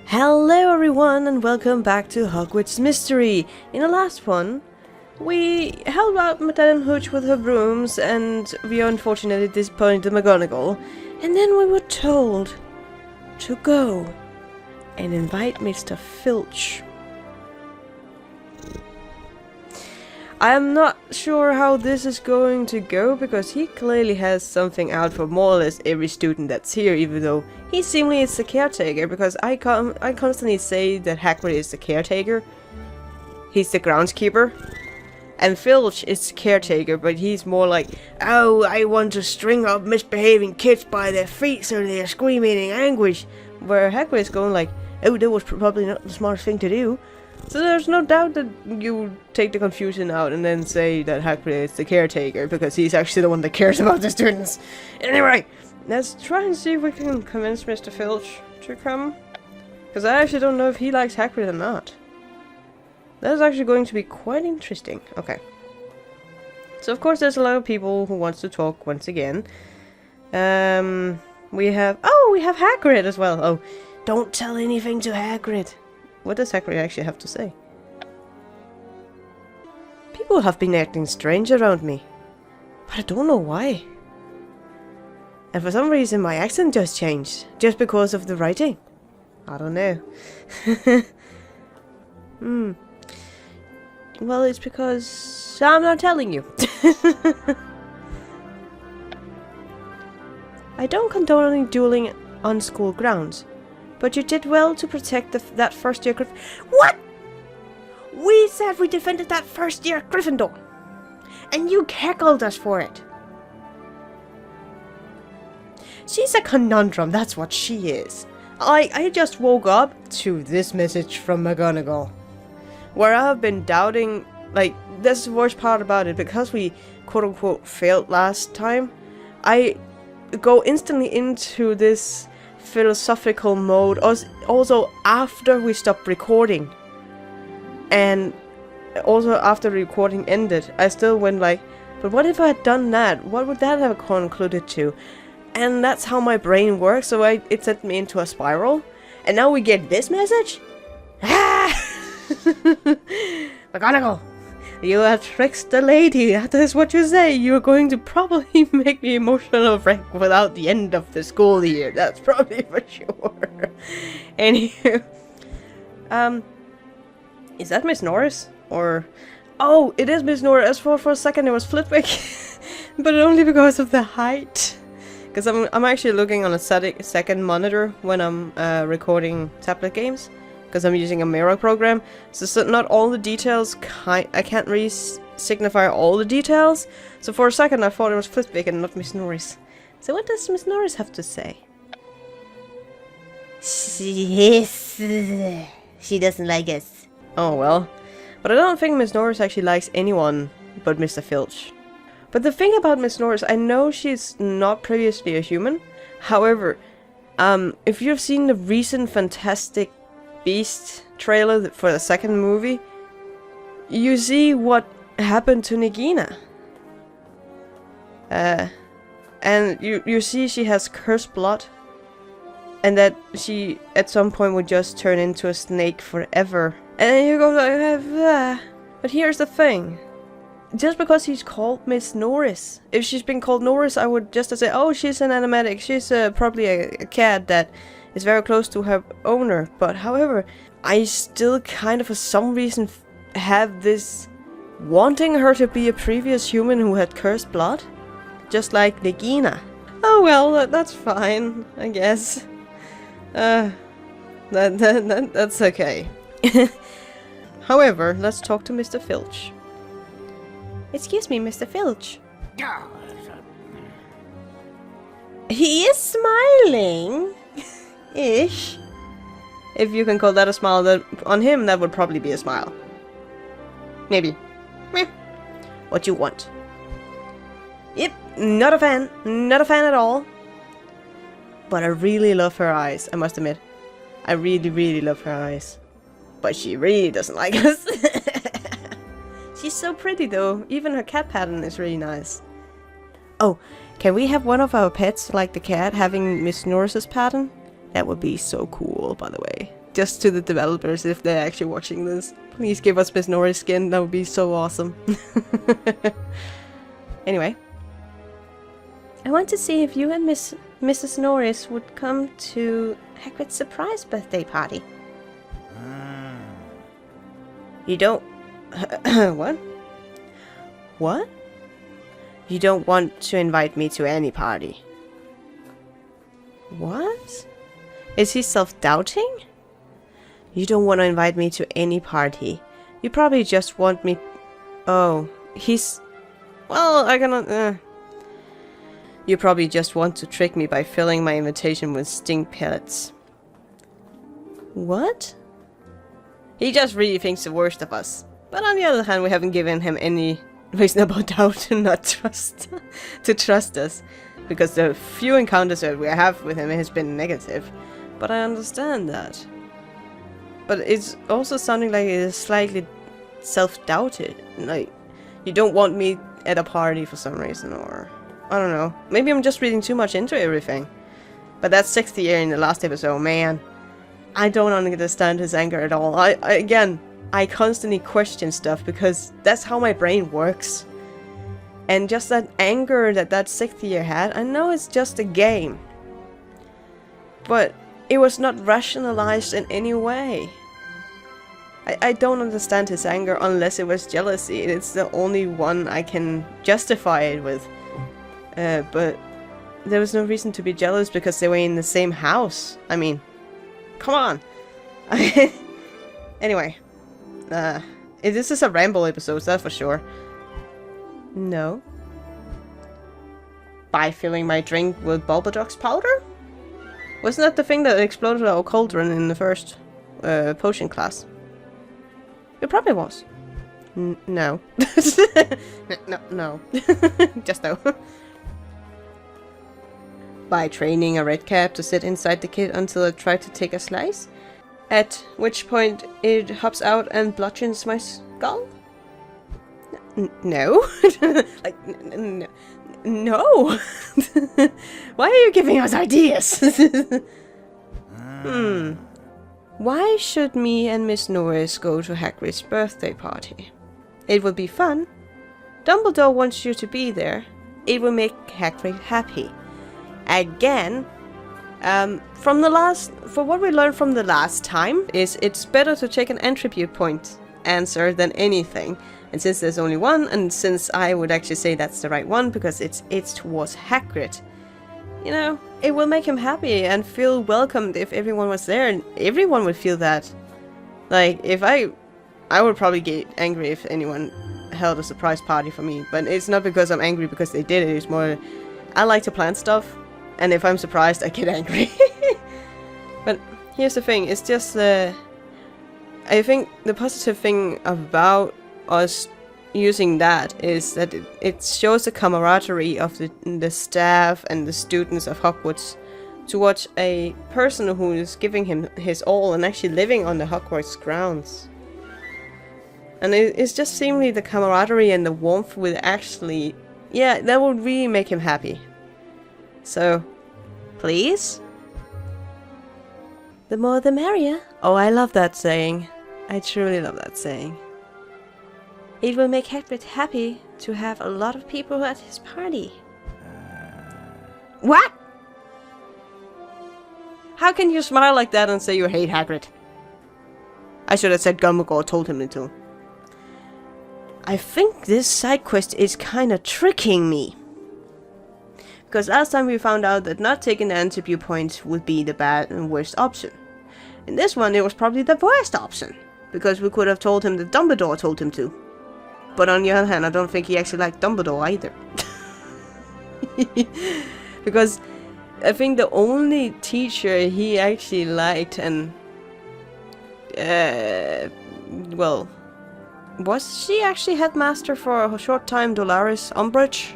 Hello everyone and welcome back to Hogwarts Mystery. In the last one, we helped out Madame Hooch with her brooms and we unfortunately disappointed McGonagall. And then we were told to go and invite Mr. Filch. I'm not sure how this is going to go because he clearly has something out for more or less every student that's here, even though he seemingly is the caretaker, because I constantly say that Hagrid is the caretaker. He's the groundskeeper. And Filch is the caretaker, but he's more like, oh, I want to string up misbehaving kids by their feet so they're screaming in anguish. Where Hagrid is going like, oh, that was probably not the smartest thing to do. So there's no doubt that you take the confusion out and then say that Hagrid is the caretaker, because he's actually the one that cares about the students. Anyway, let's try and see if we can convince Mr. Filch to come. Because I actually don't know if he likes Hagrid or not. That's actually going to be quite interesting. Okay. So of course there's a lot of people who wants to talk once again. We have Hagrid as well. Oh, don't tell anything to Hagrid. What does Hagrid actually have to say? People have been acting strange around me, but I don't know why. And for some reason my accent just changed, just because of the writing. I don't know. Well, it's because I'm not telling you. I don't condone any dueling on school grounds. But you did well to protect that first-year What?! We said we defended that first-year Gryffindor! And you heckled us for it! She's a conundrum, that's what she is. I just woke up to this message from McGonagall. Where I've been doubting, like, that's the worst part about it, because we quote-unquote failed last time. I go instantly into this philosophical mode also after we stopped recording, and also after the recording ended. I still went like, but what if I had done that? What would that have concluded to? And that's how my brain works, so it sent me into a spiral. And now we get this message? Ah! McGonagall, you have tricked the lady. That is what you say. You're going to probably make me emotional wreck without the end of the school year. That's probably for sure. Anywho. Is that Miss Norris? Or... oh, it is Miss Norris. For a second it was Flitwick. But only because of the height. Because I'm actually looking on a second monitor when I'm recording tablet games. Because I'm using a mirror program, so not all the details, I can't really signify all the details. So for a second I thought it was Flitwick and not Miss Norris. So what does Miss Norris have to say? She doesn't like us. Oh well. But I don't think Miss Norris actually likes anyone but Mr. Filch. But the thing about Miss Norris, I know she's not previously a human. However, if you've seen the recent Fantastic Beast trailer for the second movie, you see what happened to Nagina. And you see she has cursed blood, and that she at some point would just turn into a snake forever. And then you go like, but here's the thing. Just because he's called Miss Norris, if she's been called Norris, I would just say, oh, she's an animatic, she's probably a cat that is very close to her owner. But however, I still kind of for some reason have this wanting her to be a previous human who had cursed blood, just like Nagina. Oh well, that's fine, I guess. That's okay. However, let's talk to Mr. Filch. Excuse me, Mr. Filch. He is smiling. Ish. If you can call that a smile, that on him that would probably be a smile. Maybe. Meh. What you want? Yep, not a fan. Not a fan at all. But I really love her eyes, I must admit. I really, really love her eyes. But she really doesn't like us. She's so pretty though. Even her cat pattern is really nice. Oh, can we have one of our pets, like the cat, having Miss Norris's pattern? That would be so cool, by the way. just to the developers, if they're actually watching this, please give us Miss Norris skin. That would be so awesome. Anyway, I want to see if you and Mrs. Norris would come to Hagrid's surprise birthday party. You don't... What? What? You don't want to invite me to any party. What? Is he self-doubting? You don't want to invite me to any party. You probably just want me... Oh, he's... Well, I cannot... You probably just want to trick me by filling my invitation with stink pellets. What? He just really thinks the worst of us. But on the other hand, we haven't given him any reasonable doubt to not trust... to trust us. Because the few encounters that we have with him has been negative. But I understand that. But it's also sounding like it is slightly self-doubted. Like, you don't want me at a party for some reason, or... I don't know. Maybe I'm just reading too much into everything. But that 6th year in the last episode, man. I don't understand his anger at all. Again, I constantly question stuff because that's how my brain works. And just that anger that 6th year had, I know it's just a game. But it was not rationalized in any way. I don't understand his anger unless it was jealousy. It's the only one I can justify it with. But there was no reason to be jealous because they were in the same house. I mean, come on. Anyway. This is a ramble episode, that's for sure. No. By filling my drink with Bulbadox powder? Wasn't that the thing that exploded our cauldron in the first potion class? It probably was. No. No. Just no. By training a redcap to sit inside the kit until it tried to take a slice, at which point it hops out and bludgeons my skull? No. Like, no. Why are you giving us ideas? Why should me and Miss Norris go to Hagrid's birthday party? It will be fun. Dumbledore wants you to be there. It will make Hagrid happy. Again, for what we learned from the last time, is it's better to check an attribute point answer than anything. And since there's only one, and since I would actually say that's the right one because it's towards Hagrid, you know, it will make him happy and feel welcomed if everyone was there, and everyone would feel that. Like, if I would probably get angry if anyone held a surprise party for me, but it's not because I'm angry because they did it, it's more, I like to plan stuff, and if I'm surprised, I get angry. But here's the thing, it's just, I think the positive thing about us using that is that it shows the camaraderie of the staff and the students of Hogwarts towards a person who is giving him his all and actually living on the Hogwarts grounds. And it's just seemingly the camaraderie and the warmth would actually, yeah, that would really make him happy. So, please? The more the merrier. Oh, I love that saying. I truly love that saying. It will make Hagrid happy to have a lot of people at his party. What? How can you smile like that and say you hate Hagrid? I should have said Dumbledore told him to. I think this side quest is kinda tricking me. Because last time we found out that not taking the attribute points would be the bad and worst option. In this one it was probably the worst option. Because we could have told him that Dumbledore told him to. But on the other hand, I don't think he actually liked Dumbledore either. Because I think the only teacher he actually liked and... well... Was she actually headmaster for a short time, Dolores Umbridge?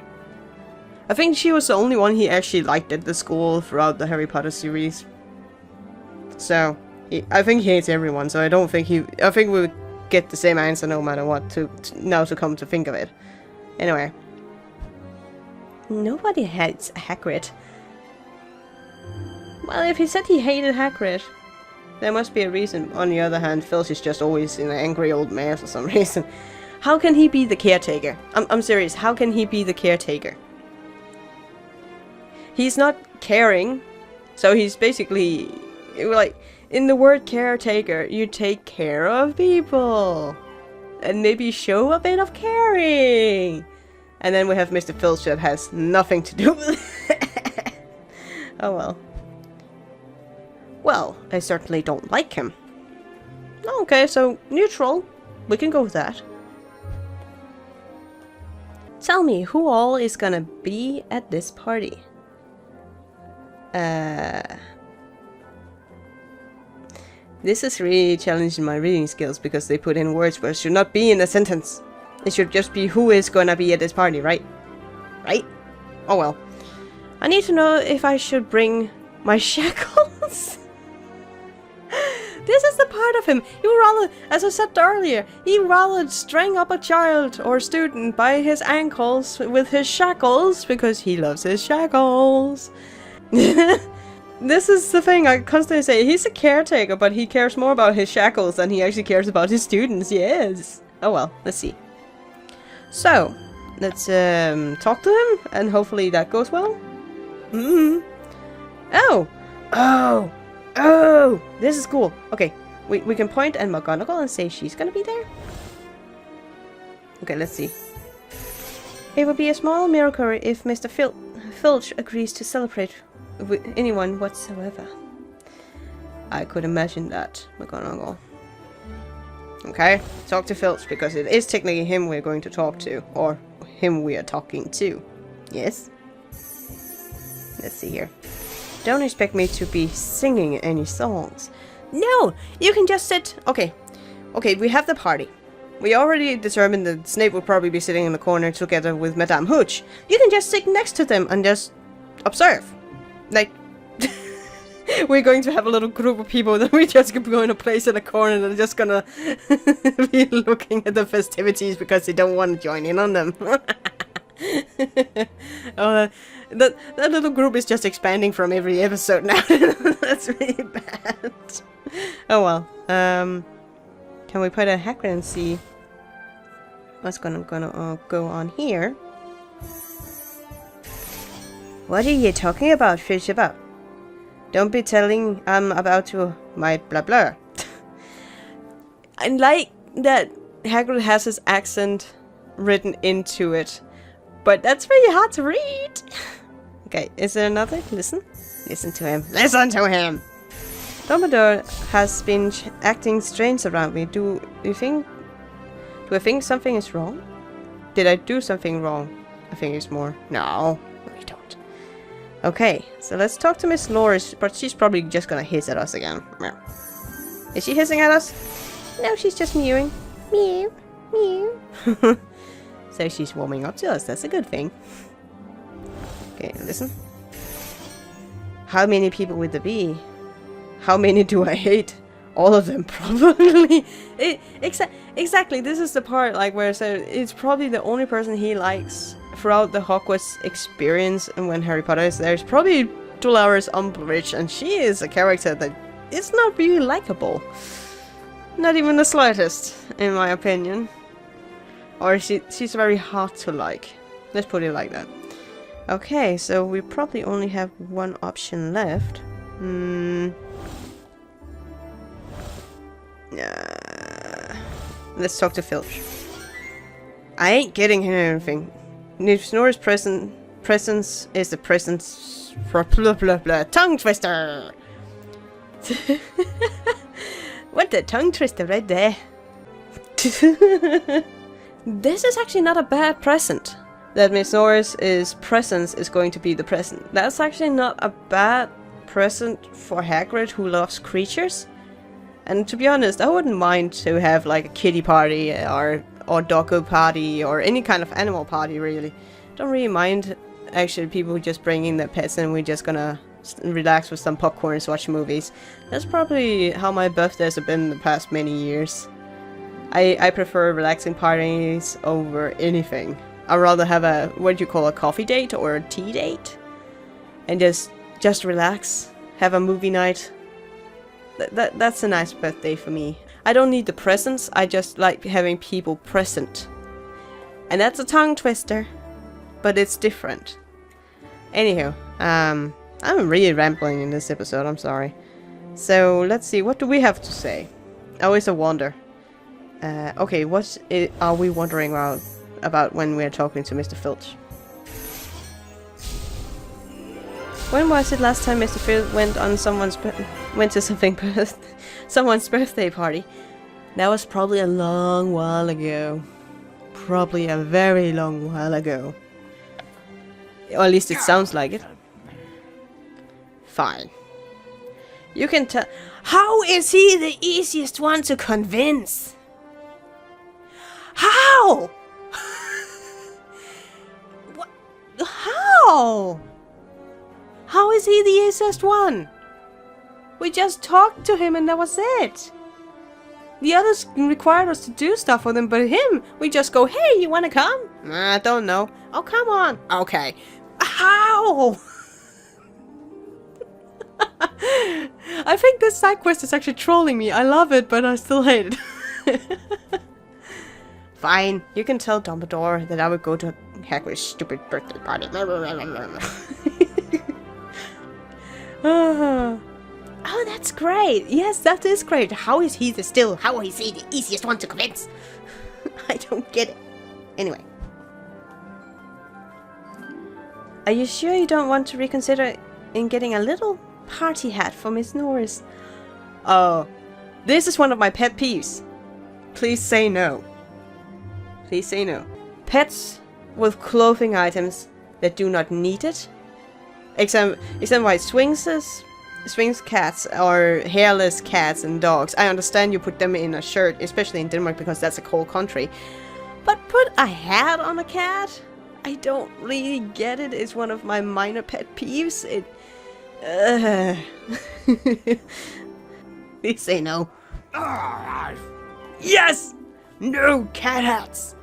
I think she was the only one he actually liked at the school throughout the Harry Potter series. So, I think he hates everyone, so I don't think he... I think we would get the same answer no matter what, now to come to think of it. Anyway. Nobody hates Hagrid. Well, if he said he hated Hagrid, There must be a reason. On the other hand, Filch is just always an angry old man for some reason. How can he be the caretaker? I'm serious. How can he be the caretaker? He's not caring. So he's basically... like, in the word caretaker, you take care of people. And maybe show a bit of caring. And then we have Mr. Filch that has nothing to do with it. Oh well. Well, I certainly don't like him. Okay, so neutral. We can go with that. Tell me, who all is gonna be at this party? This is really challenging my reading skills because they put in words where it should not be in a sentence. It should just be who is gonna be at this party, right? Right? Oh well. I need to know if I should bring my shackles. This is the part of him. He would rather, as I said earlier, he rather string up a child or student by his ankles with his shackles because he loves his shackles. This is the thing I constantly say. He's a caretaker, but he cares more about his shackles than he actually cares about his students. Yes. Oh well, let's see. So, let's talk to him, and hopefully that goes well. Oh! Oh! Oh! This is cool. Okay, we can point at McGonagall and say she's gonna be there. Okay, let's see. It would be a small miracle if Mr. Filch agrees to celebrate with anyone whatsoever. I could imagine that, McGonagall. Okay, talk to Filch, because it is technically him we're going to talk to, or him we are talking to. Yes? Let's see here. Don't expect me to be singing any songs. No! You can just sit... Okay. Okay, we have the party. We already determined that Snape will probably be sitting in the corner together with Madame Hooch. You can just sit next to them and just observe. Like... we're going to have a little group of people that we're just going to place in a corner that are just gonna be looking at the festivities because they don't want to join in on them. Oh, that little group is just expanding from every episode now. That's really bad. Oh well. Can we put a Hagrid and see what's gonna go on here? What are you talking about, Filch? About? Don't be telling I'm about to my blah blah. I like that Hagrid has his accent written into it, but that's really hard to read. Okay, is there another? Listen. Listen to him. Listen to him! Dumbledore has been acting strange around me. Do I think something is wrong? Did I do something wrong? I think it's more. No, you don't. Okay, so let's talk to Miss Norris, but she's probably just gonna hiss at us again. Is she hissing at us? No, she's just mewing. Mew, mew. So she's warming up to us, that's a good thing. Okay, listen. How many people would there be? How many do I hate? All of them, probably. Exactly, this is the part like where I said it's probably the only person he likes throughout the Hogwarts experience, and when Harry Potter is there, it's probably Dolores Umbridge, and she is a character that is not really likable. Not even the slightest, in my opinion. Or she's very hard to like. Let's put it like that. Okay, so we probably only have one option left. Let's talk to Filch. I ain't getting him anything. Snorri's presence is the presence for blah blah blah. Tongue twister! What the tongue twister right there? This is actually not a bad present. That Miss Norris's presence is going to be the present. That's actually not a bad present for Hagrid, who loves creatures. And to be honest, I wouldn't mind to have like a kitty party or doggo party or any kind of animal party, really. Don't really mind actually people just bringing their pets and we're just gonna relax with some popcorn and watch movies. That's probably how my birthdays have been the past many years. I prefer relaxing parties over anything. I'd rather have a, what do you call, a coffee date or a tea date? And just relax, have a movie night. that's a nice birthday for me. I don't need the presents, I just like having people present. And that's a tongue twister, but it's different. Anywho, I'm really rambling in this episode, I'm sorry. So, let's see, what do we have to say? Always a wonder. Okay, what are we wondering about when we're talking to Mr. Filch? When was it last time Mr. Filch went on someone's birthday party? That was probably a long while ago. Probably a very long while ago. Or at least it sounds like it. Fine. You can tell. How is he the easiest one to convince? How? What? How? How is he the easiest one? We just talked to him and that was it. The others required us to do stuff for them, but him, we just go, hey, you wanna come? I don't know. Oh, come on. Okay. How? I think this side quest is actually trolling me. I love it, but I still hate it. Fine, you can tell Dumbledore that I would go to Hagrid's stupid birthday party. Oh, that's great. Yes, that is great. How is he how is he the easiest one to convince? I don't get it. Anyway. Are you sure you don't want to reconsider in getting a little party hat for Miss Norris? Oh, this is one of my pet peeves. Please say no. Please say no. Pets with clothing items that do not need it. Example why swings cats or hairless cats and dogs. I understand you put them in a shirt, especially in Denmark because that's a cold country. But put a hat on a cat? I don't really get it. It's one of my minor pet peeves. Please say no. Yes! No cat hats!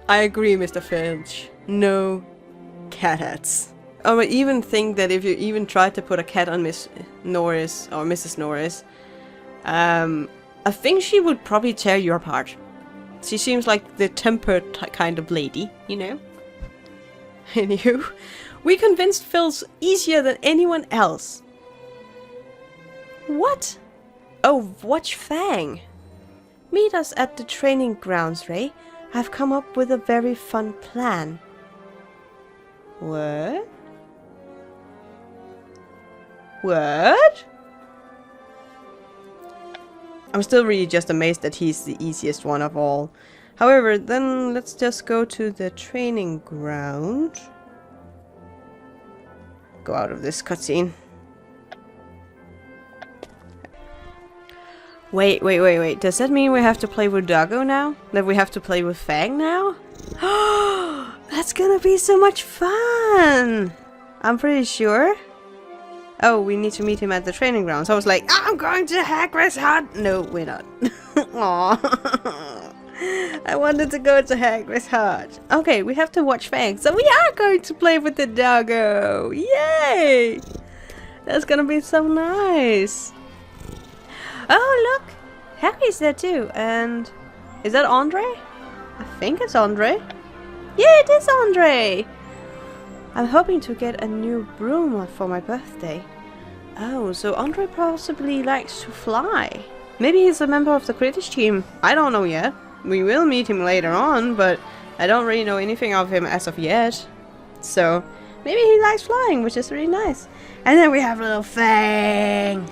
I agree, Mr. Filch. No cat hats. I would even think that if you even tried to put a cat on Miss Norris or Mrs. Norris, I think she would probably tear you apart. She seems like the tempered kind of lady, you know? Anywho, we convinced Filch easier than anyone else. What? Oh, watch Fang. Meet us at the training grounds, Ray. I've come up with a very fun plan. What? What? I'm still really just amazed that he's the easiest one of all. However, then let's just go to the training ground. Go out of this cutscene. Wait. Does that mean we have to play with Doggo now? That we have to play with Fang now? That's gonna be so much fun! I'm pretty sure. Oh, we need to meet him at the training grounds. I was like, I'm going to Hagrid's hut! No, we're not. Aww. I wanted to go to Hagrid's hut. Okay, we have to watch Fang. So we are going to play with the Doggo! Yay! That's gonna be so nice. Oh, look! Harry's there too, and... Is that Andre? I think it's Andre. Yeah, it is Andre! I'm hoping to get a new broom for my birthday. Oh, so Andre possibly likes to fly. Maybe he's a member of the Quidditch team. I don't know yet. We will meet him later on, but I don't really know anything of him as of yet. So, maybe he likes flying, which is really nice. And then we have little Fang!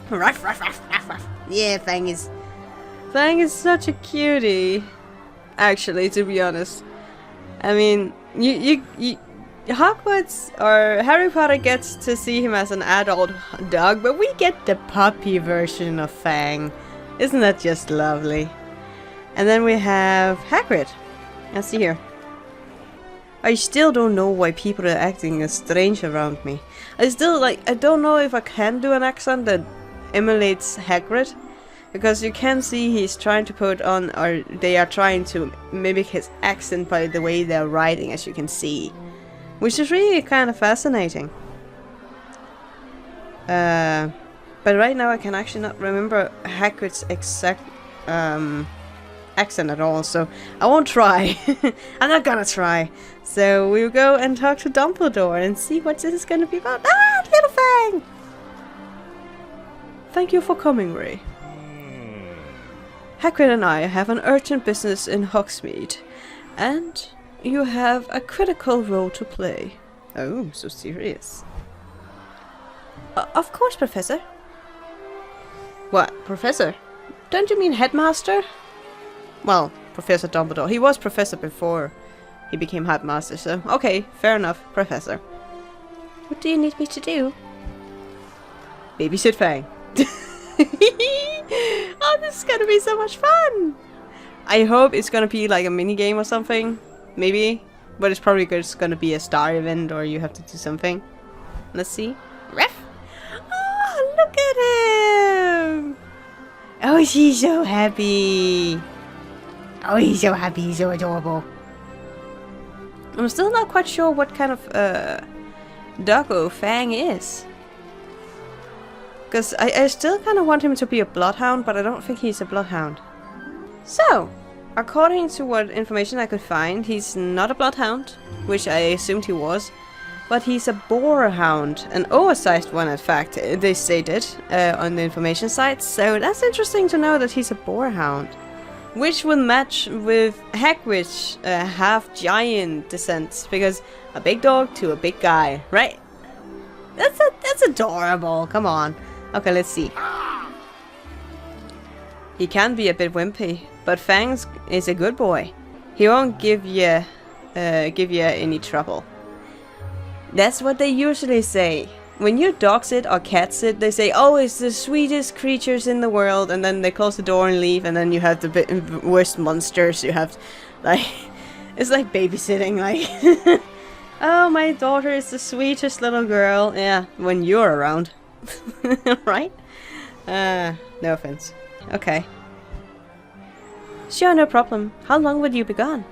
Ruff, ruff, ruff, ruff, ruff. Yeah, Fang is such a cutie. Actually, to be honest. I mean, Hogwarts or Harry Potter gets to see him as an adult dog, but we get the puppy version of Fang. Isn't that just lovely? And then we have Hagrid. Let's see here. I still don't know why people are acting strange around me. I don't know if I can do an accent that emulates Hagrid, because you can see he's trying to put on, or they are trying to mimic his accent by the way they're writing, as you can see, which is really kind of fascinating. But right now I can actually not remember Hagrid's exact accent at all, so I won't try. I'm not gonna try. So we'll go and talk to Dumbledore and see what this is gonna be about. Ah, little Fang! Thank you for coming, Ray. Hagrid and I have an urgent business in Hogsmeade, and you have a critical role to play. Oh, so serious. Of course, Professor. What, Professor? Don't you mean Headmaster? Well, Professor Dumbledore. He was Professor before he became Headmaster, so okay, fair enough, Professor. What do you need me to do? Babysit Fang. Oh, this is gonna be so much fun! I hope it's gonna be like a mini game or something, maybe. But it's probably just gonna be a star event, or you have to do something. Let's see. Ref! Oh, look at him! Oh, she's so happy! Oh, he's so happy, he's so adorable. I'm still not quite sure what kind of doggo Fang is. Because I still kind of want him to be a bloodhound, but I don't think he's a bloodhound. So, according to what information I could find, he's not a bloodhound, which I assumed he was, but he's a boarhound, an oversized one in fact, they stated on the information site, so that's interesting to know that he's a boarhound. Which would match with Hagrid's half-giant descent, because a big dog to a big guy, right? That's adorable, come on. Okay, let's see. He can be a bit wimpy, but Fangs is a good boy. He won't give you any trouble. That's what they usually say. When you dog sit or cat sit, they say, "Oh, it's the sweetest creatures in the world," and then they close the door and leave, and then you have the worst monsters. You have, like, it's like babysitting, like. Oh, my daughter is the sweetest little girl. Yeah, when you're around. Right? No offense. Okay. Sure, no problem. How long would you be gone?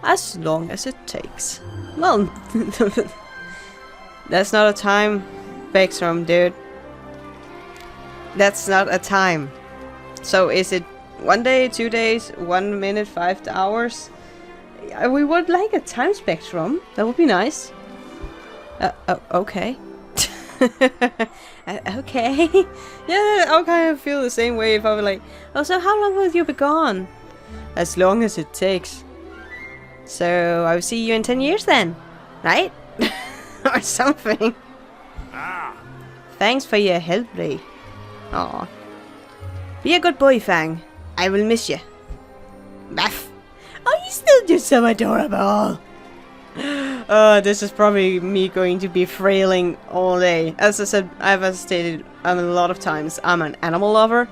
As long as it takes. Well, that's not a time, Beckstrom, dude. That's not a time. So is it 1 day, 2 days, 1 minute, 5 hours? We would like a time spectrum. That would be nice. Okay. Okay. Yeah, I'll kind of feel the same way if I were like, "Oh, so how long will you be gone?" As long as it takes. So I'll see you in 10 years then, right? Or something. Thanks for your help, Ray. Aw. Be a good boy, Fang. I will miss you. Baff. Oh, he's still just so adorable. This is probably me going to be frailing all day. As I said, I've stated a lot of times, I'm an animal lover,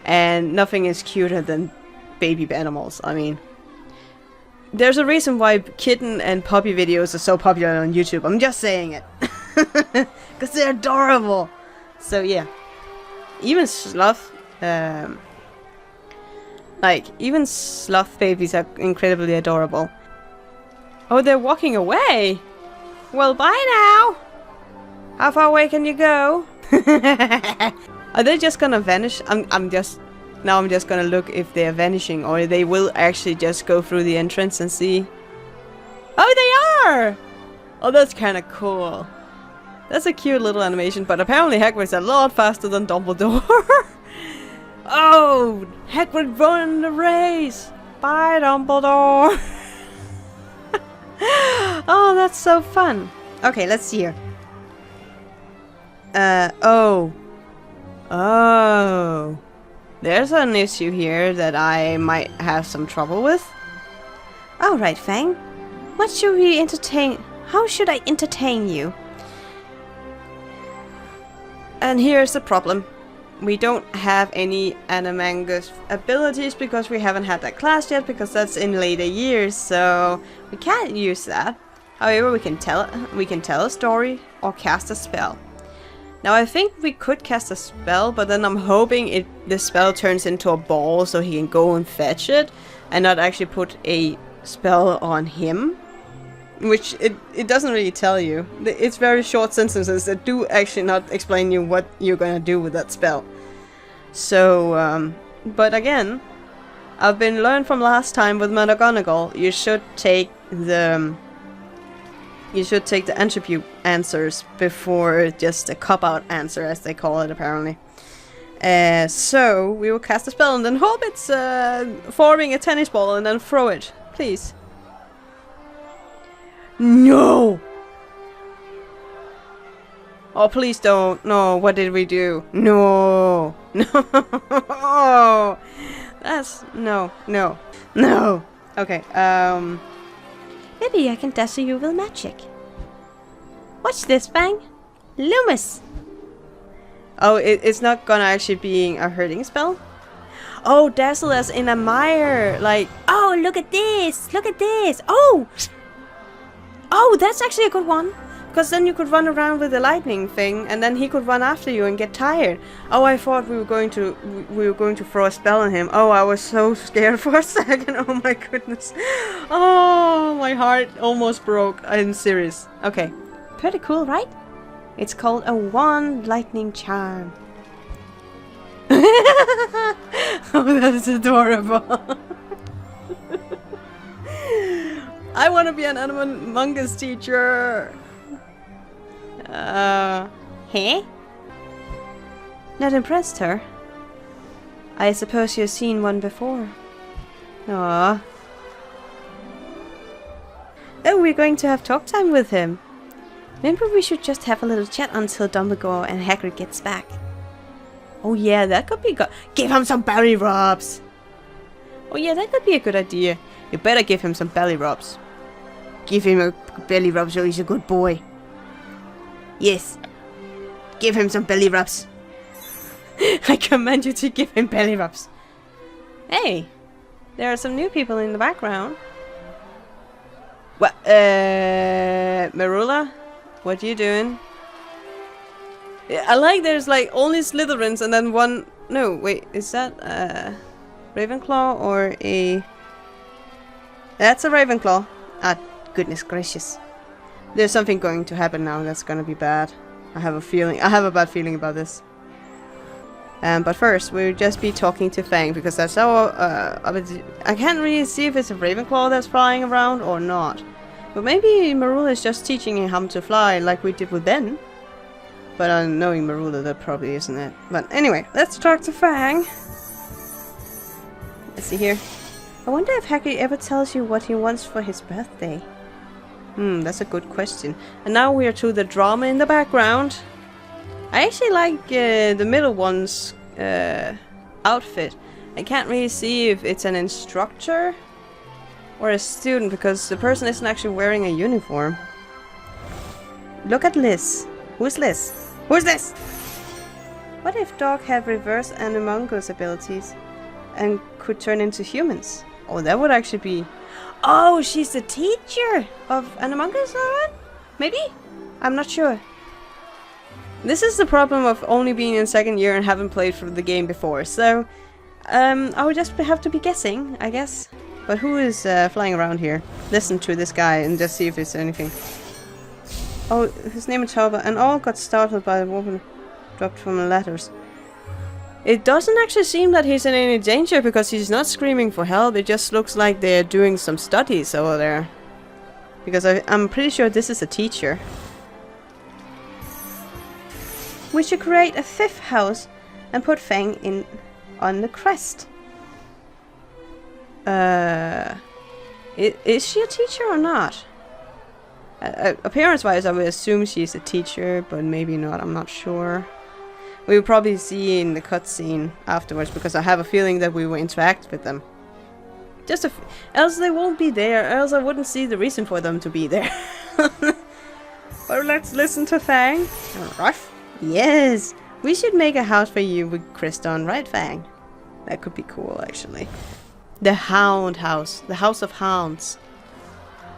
and nothing is cuter than baby animals. I mean, there's a reason why kitten and puppy videos are so popular on YouTube. I'm just saying it. Because they're adorable. So yeah. Even sloth, even sloth babies are incredibly adorable. Oh, they're walking away! Well, bye now! How far away can you go? Are they just gonna vanish? I'm just gonna look if they're vanishing, or they will actually just go through the entrance and see. Oh, they are! Oh, that's kinda cool. That's a cute little animation, but apparently Hagrid's a lot faster than Dumbledore. Oh, Hagrid won the race! Bye, Dumbledore! Oh, that's so fun. Okay, let's see here. Oh. There's an issue here that I might have some trouble with. Alright, Fang. What should we entertain? How should I entertain you? And here's the problem. We don't have any Animangus abilities because we haven't had that class yet, because that's in later years, so we can't use that. However, we can tell a story or cast a spell. Now I think we could cast a spell, but then I'm hoping the spell turns into a ball so he can go and fetch it and not actually put a spell on him. which it doesn't really tell you. It's very short sentences that do actually not explain you what you're gonna do with that spell. So, but again, I've been learned from last time with McGonagall, you should take the attribute answers before just a cop-out answer, as they call it apparently. So we will cast a spell and then hope it's forming a tennis ball and then throw it, please. No! Oh, please don't. No, what did we do? No! No! That's... No. Okay, Maybe I can dazzle you with magic. Watch this, Fang. Loomis. Oh, it's not gonna actually be a hurting spell? Oh, dazzle as in a mire, like... Oh, look at this! Look at this! Oh! Oh, that's actually a good one. Because then you could run around with the lightning thing, and then he could run after you and get tired. Oh, I thought we were going to throw a spell on him. Oh, I was so scared for a second. Oh my goodness. Oh, my heart almost broke. I'm serious. Okay. Pretty cool, right? It's called a wand lightning charm. Oh, that's adorable. I want to be an Animamungus teacher. Hey? Not impressed her? I suppose you've seen one before. Aww. Oh, we're going to have talk time with him. Maybe we should just have a little chat until Dumbledore and Hagrid gets back. Oh yeah, that could be good. Give him some belly rubs. Oh yeah, that could be a good idea. You better give him some belly rubs. Give him a belly rub so he's a good boy. Yes. Give him some belly rubs. I command you to give him belly rubs. Hey, there are some new people in the background. What? Marula? What you doing? Yeah, I like there's like only Slytherins and then one... No, wait, is that Ravenclaw or a... That's a Ravenclaw. Ah, goodness gracious. There's something going to happen now that's gonna be bad. I have a bad feeling about this. But first, we'll just be talking to Fang, because that's how... I can't really see if it's a Ravenclaw that's flying around or not. But maybe Marula is just teaching him to fly like we did with Ben. But knowing Marula, that probably isn't it. But anyway, let's talk to Fang. Let's see here. I wonder if Hagrid ever tells you what he wants for his birthday. That's a good question. And now we are to the drama in the background. I actually like the middle one's outfit. I can't really see if it's an instructor or a student, because the person isn't actually wearing a uniform. Look at Liz. Who's Liz? Who's this? What if Dog had reverse Animamungus abilities and could turn into humans? Oh, that would actually be... Oh, she's the teacher of Animamungus, alright? Maybe? I'm not sure. This is the problem of only being in second year and haven't played through the game before, so... I would just have to be guessing, I guess. But who is flying around here? Listen to this guy and just see if there's anything. Oh, his name is Tauber, and all got startled by the woman dropped from the ladders. It doesn't actually seem that he's in any danger, because he's not screaming for help. It just looks like they're doing some studies over there. Because I'm pretty sure this is a teacher. We should create a fifth house and put Fang in on the crest. Is she a teacher or not? Appearance-wise, I would assume she's a teacher, but maybe not. I'm not sure. We will probably see in the cutscene afterwards, because I have a feeling that we will interact with them. Else they won't be there, else I wouldn't see the reason for them to be there. But let's listen to Fang. Ruff. Yes, we should make a house for you with Kriston, right, Fang? That could be cool, actually. The Hound House. The House of Hounds.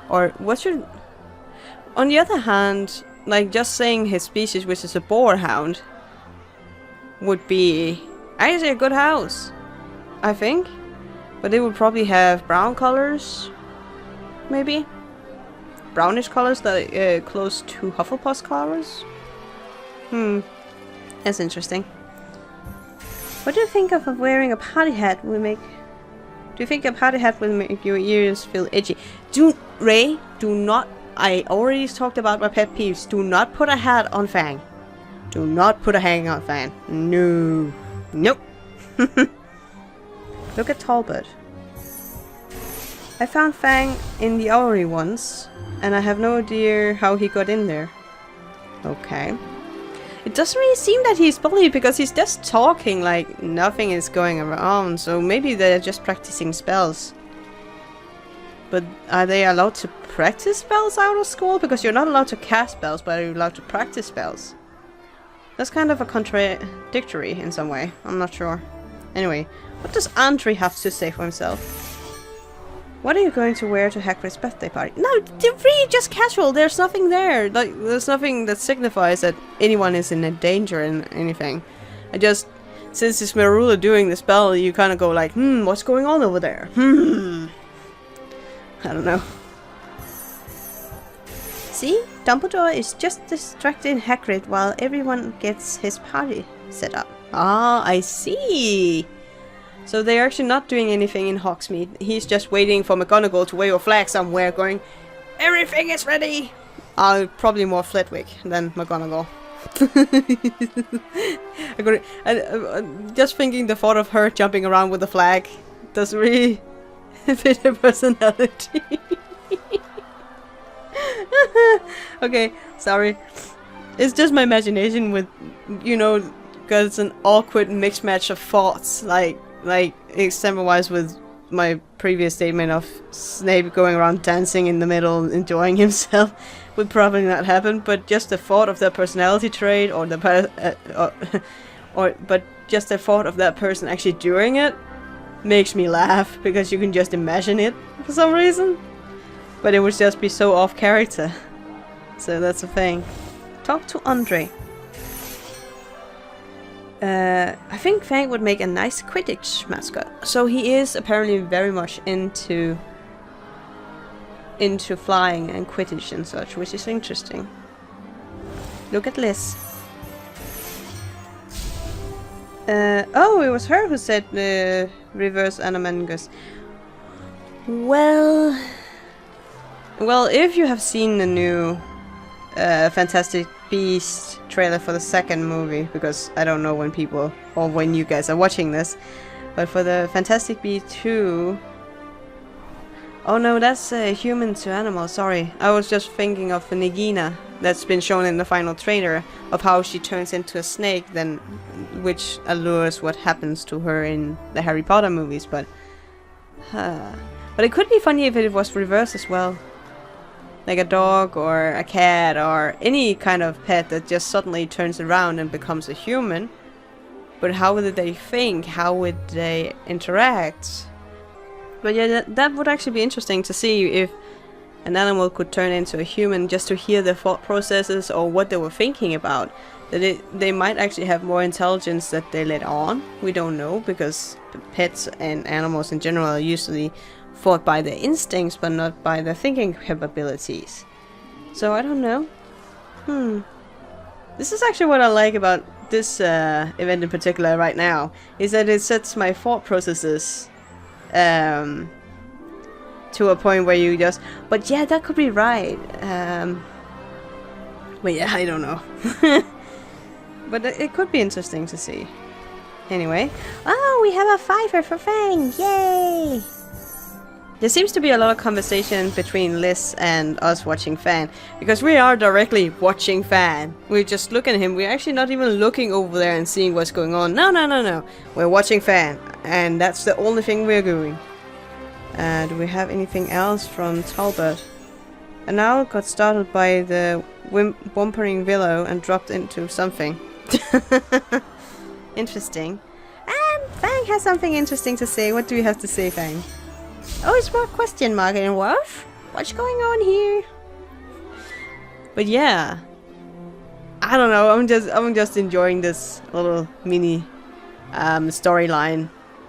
Or what should... On the other hand, like just saying his species, which is a boar hound, would be actually a good house, I think. But they would probably have brown colors, maybe. brownish colors that are close to Hufflepuff's colors. That's interesting. What do you think of wearing a party hat will make... Do you think a party hat will make your ears feel itchy? Ray, do not... I already talked about my pet peeves. Do not put a hat on Fang. Do not put a hat on Fang. No. Nope. Look at Talbot. I found Fang in the Owlery once, and I have no idea how he got in there. Okay. It doesn't really seem that he's bullied because he's just talking like nothing is going around, so maybe they're just practicing spells. But are they allowed to practice spells out of school? Because you're not allowed to cast spells, but you're allowed to practice spells. That's kind of a contradictory in some way. I'm not sure. Anyway, what does Andre have to say for himself? What are you going to wear to Hagrid's birthday party? No, they're really just casual. There's nothing there. Like, there's nothing that signifies that anyone is in a danger in anything. I just, since it's Merula doing the spell, you kind of go like, what's going on over there? I don't know. See? Dumbledore is just distracting Hagrid while everyone gets his party set up. Ah, I see. So they're actually not doing anything in Hogsmeade. He's just waiting for McGonagall to wave a flag somewhere going, everything is ready! Probably more Flitwick than McGonagall. Just thinking the thought of her jumping around with a flag doesn't really fit her personality. Okay, sorry. It's just my imagination with, you know, because it's an awkward mixed match of thoughts, like example-wise with my previous statement of Snape going around dancing in the middle, enjoying himself, would probably not happen. But just the thought of that personality trait, or but just the thought of that person actually doing it, makes me laugh because you can just imagine it for some reason. But it would just be so off character. So that's the thing. Talk to Andre. I think Fang would make a nice Quidditch mascot. So he is apparently very much into flying and Quidditch and such, which is interesting. Look at Liz. Oh, it was her who said reverse animagus. Well, if you have seen the new Fantastic Beasts trailer for the second movie, because I don't know when people or when you guys are watching this, but for the Fantastic Beasts 2, oh no, that's human to animal, sorry. I was just thinking of Nagina that's been shown in the final trailer of how she turns into a snake, then which allures what happens to her in the Harry Potter movies, but it could be funny if it was reversed as well. Like a dog or a cat or any kind of pet that just suddenly turns around and becomes a human. But how would they think? How would they interact? But yeah, that would actually be interesting to see if an animal could turn into a human, just to hear their thought processes or what they were thinking about. That they might actually have more intelligence that they let on. We don't know, because pets and animals in general are usually fought by their instincts, but not by their thinking capabilities. So I don't know. This is actually what I like about this event in particular right now, is that it sets my thought processes to a point where you just, but yeah, that could be right. But yeah, I don't know. But it could be interesting to see. Anyway, oh, we have a fiver for Fang! Yay! There seems to be a lot of conversation between Liz and us watching Fan, because we are directly watching Fan. We're just looking at him. We're actually not even looking over there and seeing what's going on. No. We're watching Fan, and that's the only thing we're doing. Do we have anything else from Talbot? An owl got startled by the whimpering willow and dropped into something. Interesting. And Fang has something interesting to say. What do you have to say, Fang? Oh, it's more question mark and what? What's going on here? But yeah, I don't know. I'm just enjoying this little mini storyline,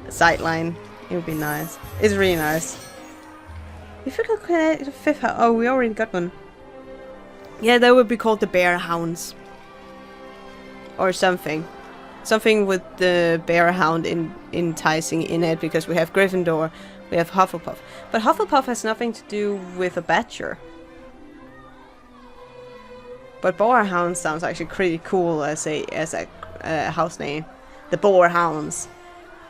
sideline. It would be nice. It's really nice. If we could connect the 5th house... Oh, we already got one. Yeah, that would be called the Bear Hounds. Or something. Something with the Bear Hound enticing in it, because we have Gryffindor, we have Hufflepuff. But Hufflepuff has nothing to do with a badger. But Boarhound sounds actually pretty cool as a house name. The Boarhounds.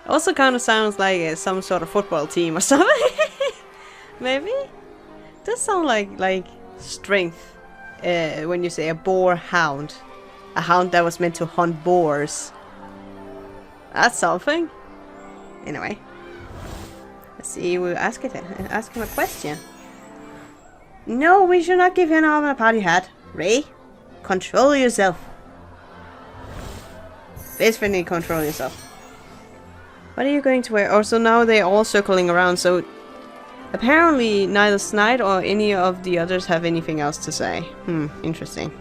Also kind of sounds like some sort of football team or something. Maybe? Does sound like strength when you say a boarhound. A hound that was meant to hunt boars. That's something. Anyway. Let's see, we'll ask him a question. No, we should not give him a party hat. Ray, control yourself. Definitely control yourself. What are you going to wear? Oh, so now they're all circling around, so apparently neither Snide or any of the others have anything else to say. Interesting.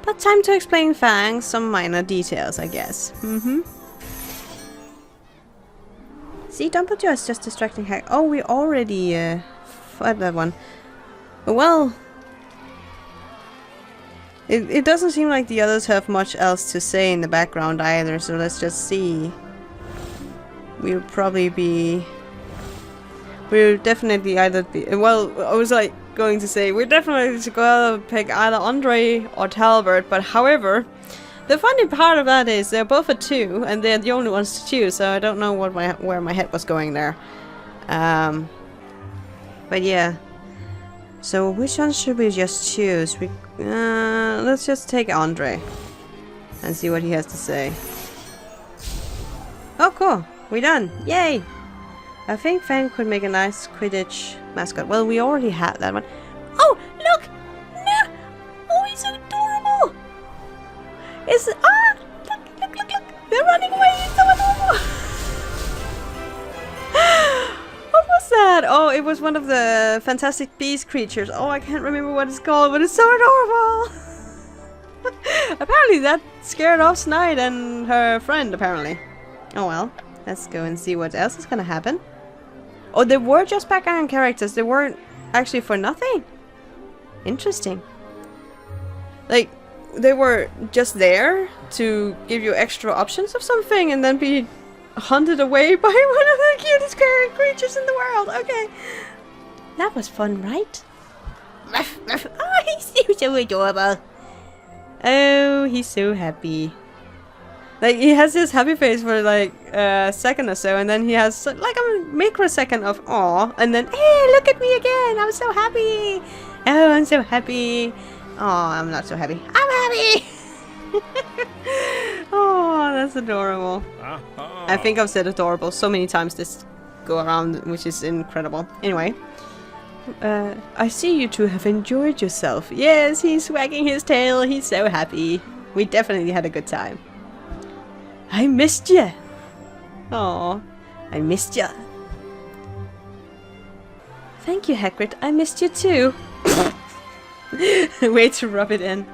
But time to explain Fang some minor details, I guess. See, Dumbledore is just distracting Hag. Oh, we already fought that one. Well, it doesn't seem like the others have much else to say in the background either, so let's just see. We'll definitely either be... Well, I was like going to say, we're definitely going to pick either Andre or Talbot, but however, the funny part of that is they're both at 2, and they're the only ones to choose, so I don't know where my head was going there. But yeah. So which one should we just choose? Let's just take Andre and see what he has to say. Oh, cool. We're done. Yay! I think Fang could make a nice Quidditch mascot. Well, we already had that one. Oh, look! No! Oh, he's so adorable! Look! They're running away! It's so adorable! What was that? Oh, it was one of the Fantastic Beast creatures. Oh, I can't remember what it's called, but it's so adorable! Apparently that scared off Snide and her friend, apparently. Oh well, let's go and see what else is gonna happen. Oh, they were just background characters. They weren't actually for nothing. Interesting. Like, they were just there to give you extra options of something and then be hunted away by one of the cutest creatures in the world. Okay. That was fun, right? Oh, he's so adorable. Oh, he's so happy. Like, he has this happy face for like a second or so, and then he has like a microsecond of aw, and then, hey, look at me again, I'm so happy. Oh, I'm so happy. Oh, I'm not so happy. I'm happy. Oh, that's adorable. I think I've said adorable so many times this go around, which is incredible. Anyway. I see you two have enjoyed yourself. Yes, he's wagging his tail. He's so happy. We definitely had a good time. I missed ya. Aw, I missed ya. Thank you, Hagrid. I missed you too. Way to rub it in.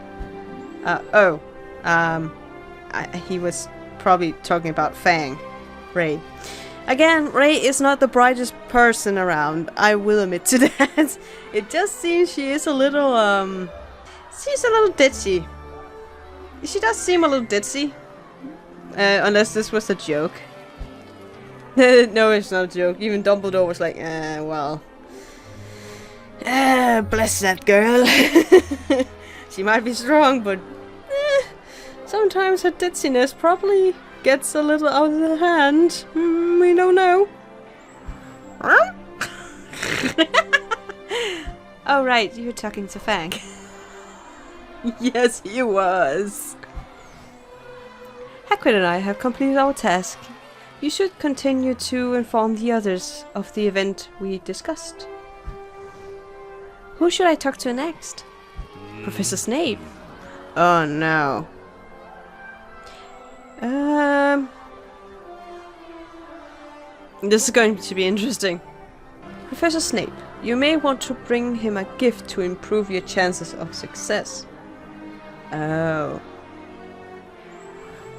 He was probably talking about Fang. Ray. Again, Ray is not the brightest person around. I will admit to that. It just seems she is a little, she's a little ditzy. She does seem a little ditzy. Unless this was a joke. No, it's not a joke. Even Dumbledore was like, well. Bless that girl. She might be strong, but sometimes her ditziness probably gets a little out of the hand. We don't know. Oh right, you're talking to Fang. Yes, he was. Hagrid and I have completed our task. You should continue to inform the others of the event we discussed. Who should I talk to next? Professor Snape. Oh no. This is going to be interesting. Professor Snape, you may want to bring him a gift to improve your chances of success. Oh.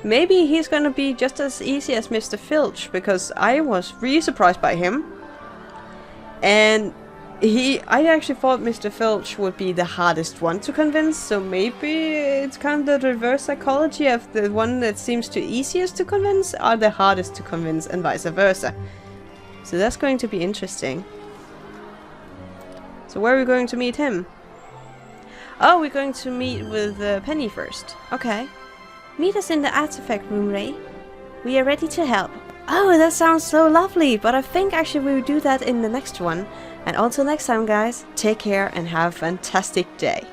Maybe he's gonna be just as easy as Mr. Filch, because I was really surprised by him. And I actually thought Mr. Filch would be the hardest one to convince, so maybe it's kind of the reverse psychology of the one that seems to easiest to convince are the hardest to convince and vice versa. So that's going to be interesting. So where are we going to meet him? Oh, we're going to meet with Penny first. Okay. Meet us in the artifact room, Ray. We are ready to help. Oh, that sounds so lovely, but I think actually we'll do that in the next one. And until next time, guys, take care and have a fantastic day.